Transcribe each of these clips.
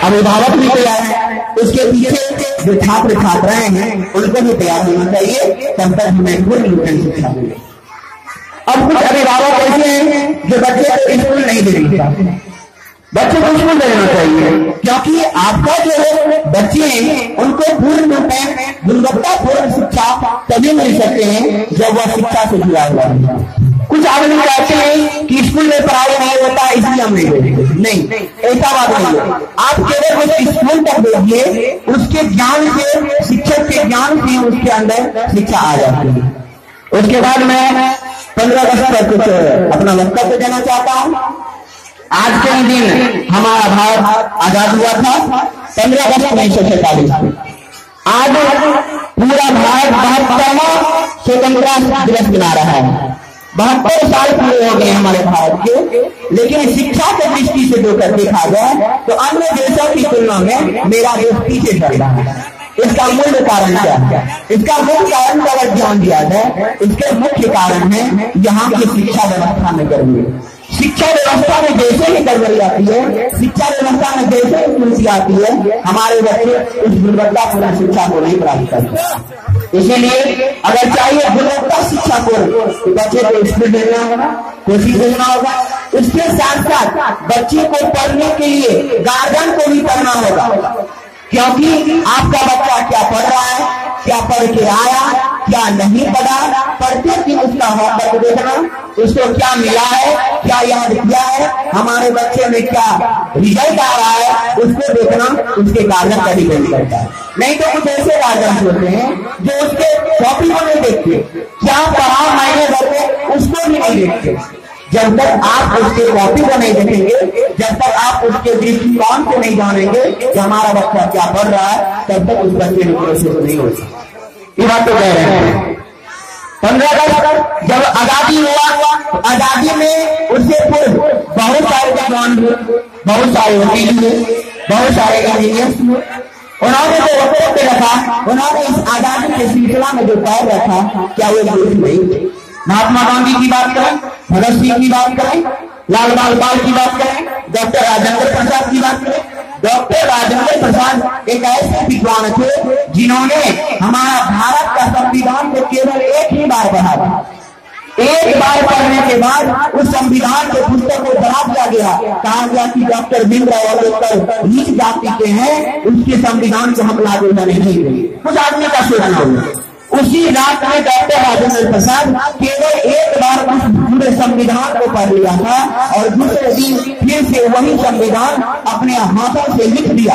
अभिभावक भी तैयार है, उसके पीछे जो छात्र छात्राएं हैं उनको भी तैयार होना चाहिए, तब तक हमें पूर्ण न्यूट्रन शिक्षा मिले। अब कुछ अभिभावक ऐसे हैं जो बच्चे को स्कूल नहीं देना चाहते, बच्चे को स्कूल देना चाहिए, क्योंकि आपका जो है बच्चे हैं उनको पूर्ण रूप में गुणवत्तापूर्ण शिक्षा तभी मिल सकते हैं जब वह शिक्षा से जुड़ा हुआ है। कुछ आदमी कहते हैं कि स्कूल में पढ़ाई नहीं होता इसलिए हम नहीं देंगे, नहीं, ऐसा बात नहीं है। आप केवल उस स्कूल तक देखिए, उसके ज्ञान से, शिक्षक के ज्ञान से उसके अंदर शिक्षा आ जाती है। उसके बाद मैं 15 अगस्त पर कुछ अपना वक्तव्य देना चाहता हूँ। आज के ही दिन हमारा भारत आजाद हुआ था, 15 अगस्त 1947 में। आज पूरा भारत 72वां स्वतंत्रता दिवस मना रहा है। 72 साल पूरे हो गए हमारे भारत के, लेकिन शिक्षा की दृष्टि से जो कर देखा जाए तो अन्य देशों की तुलना में मेरा देश पीछे चल रहा है। इसका मूल कारण क्या है? इसका मूल कारण का अगर ध्यान दिया जाए, इसके मुख्य कारण है यहाँ की शिक्षा व्यवस्था में गड़बड़ी। शिक्षा व्यवस्था में जैसे ही गड़बड़ी आती है, शिक्षा व्यवस्था में जैसे ही त्रुटि आती है, हमारे बच्चे उस गुणवत्तापूर्ण शिक्षा को नहीं प्राप्त करते। इसीलिए अगर चाहिए गुणवत्ता शिक्षा को, तो बच्चे को स्कूल देना होगा, कोचिंग देना होगा। उसके साथ साथ बच्चे को पढ़ने के लिए गार्जियन को भी पढ़ना होगा, क्योंकि आपका बच्चा क्या पढ़ रहा है, क्या पढ़ के आया, क्या नहीं पढ़ा, पढ़ते दिन उसका होमवर्क देखना, उसको क्या मिला है, क्या याद किया है, हमारे बच्चे में क्या रिजल्ट आ रहा है, उसको देखना उसके गार्जियन का डिपेंड करता है। नहीं तो कुछ ऐसे गार्जियन होते हैं जो उसके कॉपी को नहीं देखते, क्या पढ़ा महीने भर में उसको भी नहीं देखते। जब तक आप उसके कॉपी को नहीं देखेंगे, जब तक आप उसके दृष्टिकोण को नहीं जानेंगे कि हमारा बच्चा क्या पढ़ रहा है, तब तक उस बच्चे में प्रोसेस नहीं हो सकता। ये बात तो कह रहे हैं। 15 अगस्त जब आजादी हुआ, आजादी में उससे पूर्व बहुत सारे विद्वान हुए, बहुत सारे वकील हुए, बहुत सारे इंजीनियर्स हुए। उन्होंने जो वक्तव्य रखा, उन्होंने इस आजादी के सिलसिला में जो पैर रखा, क्या वो झूठ नहीं थे? महात्मा गांधी की बात करें, भगत सिंह की बात करें, लाल बाल की बात करें, डॉक्टर राजेंद्र प्रसाद की बात करें। डॉक्टर राजेंद्र प्रसाद एक ऐसे विद्वान थे जिन्होंने हमारा भारत का संविधान को केवल एक ही बार पढ़ा था। एक बार पढ़ने के बाद उस संविधान के पुस्तक को बढ़ा दिया गया, कहा गया कि डॉक्टर भीमराव अम्बेडकर नीच जाति के हैं, उसके संविधान को हम लागू होने नहीं देंगे। कुछ आदमी का सोचना होगा। उसी रात में डॉक्टर राजेंद्र प्रसाद केवल एक बार उस पूरे संविधान को पढ़ लिया था और दूसरे दिन फिर से वही संविधान अपने हाथों से लिख दिया।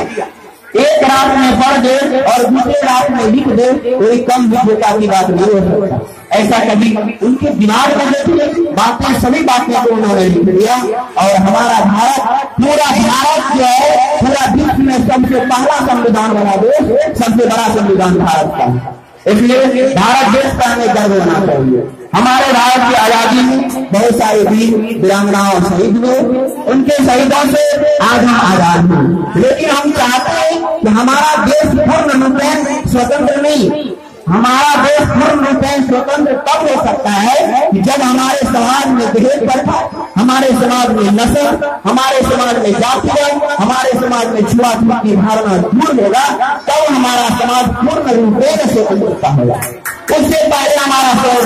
एक रात में पढ़ दे और दूसरे रात में लिख दे, कोई कम विद्वता की बात नहीं हो सकता। ऐसा कभी उनके दिमाग में देखिए, बातें सभी बातें को उन्होंने लिख दिया। और हमारा भारत, पूरा भारत जो है, पूरा विश्व में सबसे पहला संविधान बना देश, सबसे बड़ा संविधान भारत का। इसलिए भारत देश का हमें गर्व होना चाहिए। हमारे भारत की आजादी में बहुत सारे वीर वीरांगनाओं शहीद हुए, उनके शहीदों से आज हम आजाद हैं। लेकिन हम चाहते हैं कि हमारा देश पूर्ण रूप में स्वतंत्र नहीं, हमारा देश पूर्ण रूप में स्वतंत्र तब हो सकता है कि जब हमारे समाज में दहेज प्रथा, हमारे समाज में नशा, हमारे समाज में जातिवाद, हमारे समाज में छुआछूत की भावना दूर होगा, तब हमारा समाज पूर्ण रूप में स्वतंत्रता होगा। उससे पहले हमारा देश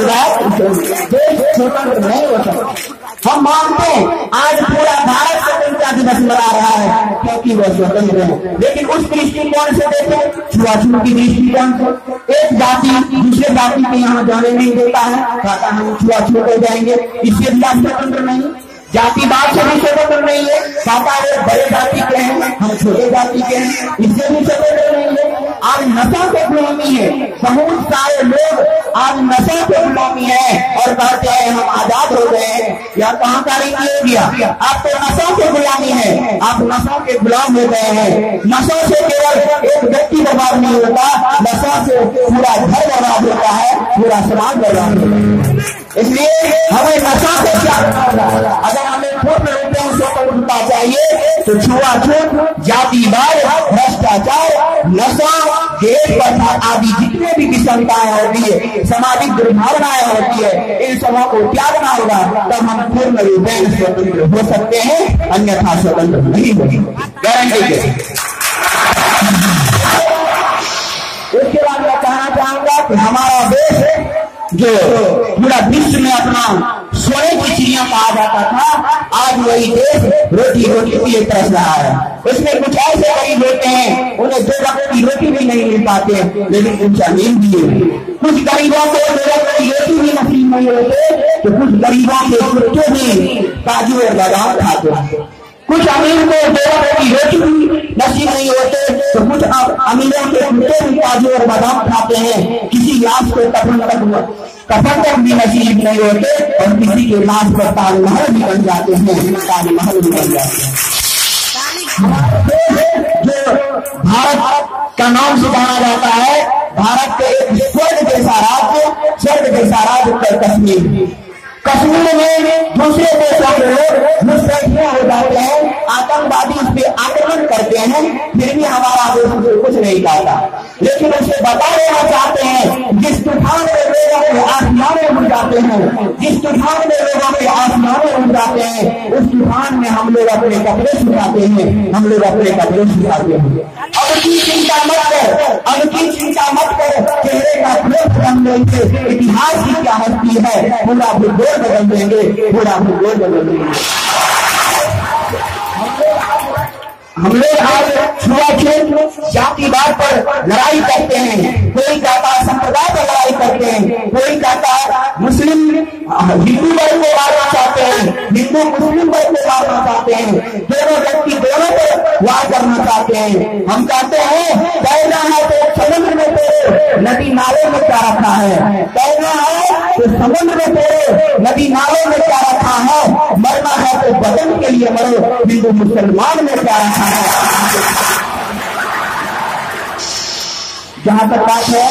स्वतंत्र नहीं हो सकता। हम मानते हैं आज पूरा भारत स्वतंत्रता दिवस मना रहा है क्योंकि वह स्वतंत्र है, लेकिन उस दृष्टिकोण से देखें, छुआछूत की दृष्टिकोण से एक जाति दूसरे जाति के यहाँ जाने नहीं देता है, कहता हम छुआछूत हो जाएंगे, इससे भी आप स्वतंत्र नहीं। जातिवाद से भी स्वतंत्र नहीं है, कहता है बड़े जाति के हैं हम छोटे जाति के हैं, इससे भी स्वतंत्र नहीं है। आज नशा के गुलामी है, बहुत सारे लोग आज नशा के गुलामी है और कहते हैं हम आजाद हो गए हैं। या कहाँ का रीति हो गया? आप तो नशा के गुलामी है, आप नशा के गुलाम हो गए हैं। नशा से केवल एक व्यक्ति बर्बाद नहीं होता, नशा से पूरा घर बर्बाद होता है, पूरा समाज बर्बाद होता है। इसलिए हमें नशा से क्या करना होगा? अगर हमें पूर्ण रूप में स्वतंत्रता चाहिए तो छुआछूत, जातिवाद, भ्रष्टाचार, नशा, दहेज प्रथा आदि जितने भी विषमताएं होती है, सामाजिक दुर्भावनाएं होती है, इन सबों को त्यागना होगा, तब हम पूर्ण रूप में स्वतंत्र हो सकते हैं, अन्यथा स्वतंत्र नहीं होंगे। गारंटी के जो पूरा विश्व में अपना सोने की चिड़िया कहा जाता था, आज वही देश रोटी रोटी के लिए तरस रहा है। उसमें कुछ ऐसे गरीब होते हैं उन्हें 2 वक्त की रोटी भी नहीं मिल पाते, लेकिन कुछ अमीर भी है। कुछ गरीबों को 2 वक्त की रोटी भी नसीब नहीं होते, तो कुछ गरीबों के कुत्ते भी काजू और बादाम खाते हैं। कुछ अमीर को 2 वक्त की रोटी भी नसीब नहीं होते, तो कुछ अमीरों के कुत्ते भी काजू और बादाम खाते हैं। किसी लाश को कफन तक भी नसीब नहीं होते, और किसी के लाश पर ताजमहल भी बन जाते हैं, ताजमहल भी बन जाते हैं। जो भारत का नाम से जाना जाता है, भारत के एक स्वर्ग जैसा राज्य उत्तर कश्मीर। कश्मीर में दूसरे देशों के लोग मुस्तैदी हो जाते हैं, आतंकवादी उस पर आक्रमण करते हैं, फिर भी हमारा देश उसे कुछ नहीं कहता। लेकिन उसे बता देना चाहते हैं, जिस तूफान में लोगों के आसमाने उड़ जाते हैं, जिस तूफान में लोगों के आसमाने उड़ जाते हैं, उस तूफान में हम लोग अपने कपड़े सुखाते हैं, हम लोग अपने कपड़े सुखाते हैं। अब की चिंता मत कर, अब की चिंता मत कर, चेहरे का प्रेम बदल देंगे, इतिहास की क्या हस्ती है, पूरा भूगोल बदल देंगे, पूरा भूगोल बदल देंगे। हम लोग आज छुआछूत जातिवाद पर लड़ाई करते हैं, कोई कहता है संप्रदाय पर लड़ाई करते हैं, कोई कहता है मुस्लिम हिंदू वर्ग को मारना चाहते हैं, हिंदू मुस्लिम वर्ग को मारना चाहते हैं, दोनों व्यक्ति दोनों पर वार करना चाहते हैं। हम कहते हैं तैरना है तो समुद्र में तैरो, नदी नाले में क्या रखा है, तैरना है तो समुद्र में तैरो, नदी नाले में क्या रखा है, मरना है तो वतन के लिए मरो, हिंदू मुसलमान में क्या रखा है। जहां तक बात है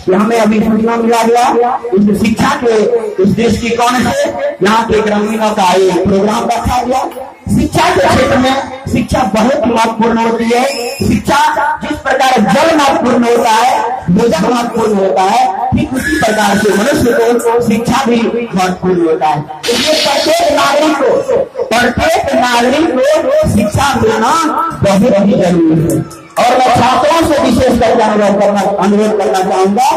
कि हमें अभी सूचना मिला गया इस शिक्षा के इस दृष्टिकोण से यहाँ के ग्रामीणों का एक प्रोग्राम रखा गया। शिक्षा के क्षेत्र में शिक्षा बहुत महत्वपूर्ण होती है। शिक्षा जिस प्रकार जल महत्वपूर्ण होता है, भोजन महत्वपूर्ण होता है, ठीक उसी प्रकार से मनुष्य को शिक्षा भी महत्वपूर्ण होता है। इसलिए प्रत्येक नागरिक को शिक्षा मिलना बहुत ही जरूरी है। और मैं छात्रों से विशेष करके अनुरोध करना चाहूंगा,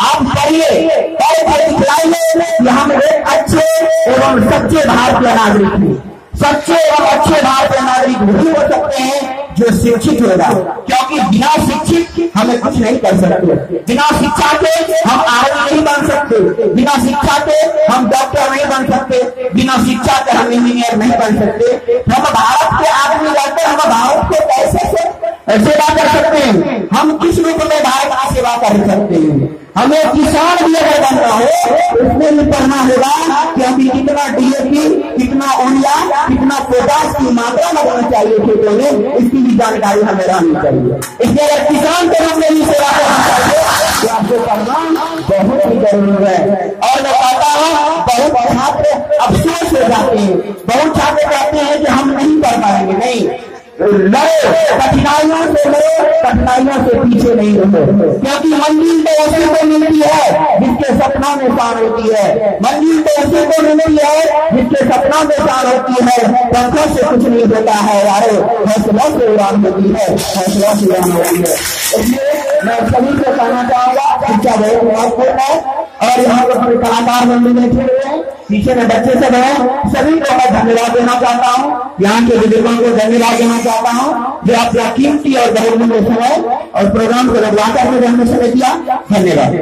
आप करिए कर दिखलाइए कि हम एक अच्छे एवं सच्चे भारतीय नागरिक हैं। सच्चे और अच्छे भारतीय नागरिक वही हो सकते हैं जो शिक्षित होगा, क्योंकि बिना शिक्षित हमें कुछ नहीं कर सकते। बिना शिक्षा के हम आर्मी नहीं बन सकते, बिना शिक्षा के हम डॉक्टर नहीं बन सकते, बिना शिक्षा के हम इंजीनियर नहीं बन सकते। हम भारत के आदमी रहते, हम भारत के पैसे से सेवा कर सकते हैं, हम किस रूप में भारत की सेवा कर सकते हैं। हमें किसान भी अगर बनना हो उसमें भी पढ़ना होगा कि हमें कितना डीएपी, कितना यूरिया, कितना पोटाश की मात्रा लगाना चाहिए खेतों में, इसकी भी जानकारी हमें रहनी चाहिए। इसलिए अगर किसान के रूप में भी सेवा करना चाहिए तो आपको पढ़ना बहुत ही जरूरी है। और मैं कहता हूँ बहुत छात्र अफसोस हो जाते हैं, बहुत छात्र कहते हैं कि हम नहीं पढ़ पाएंगे। नहीं, लड़ो, कठिनाइयों से लड़ो, कठिनाइयों से पीछे नहीं रहो, क्योंकि मंजिल तो उसी को मिलती है जिसके सपना में शान होती है। मंजिल तो उसी को मिलती है जिसके सपना में शान होती है। पंखों से कुछ नहीं होता है यारो, हौसलों से उड़ान होती है, हौसलों से उड़ान होती है। इसलिए मैं सभी को कहना चाहूंगा शिक्षा बहुत महत्वपूर्ण है। और यहाँ पर हमारे कलाकार बंधु बैठे हुए हैं, पीछे में बच्चे सब हैं, सभी को मैं धन्यवाद देना चाहता हूँ। यहाँ के बुजुर्गों को धन्यवाद देना चाहता हूँ जो अपना कीमती और बहुमूल्य समय और प्रोग्राम को लगवाकर में रहने समय दिया। धन्यवाद।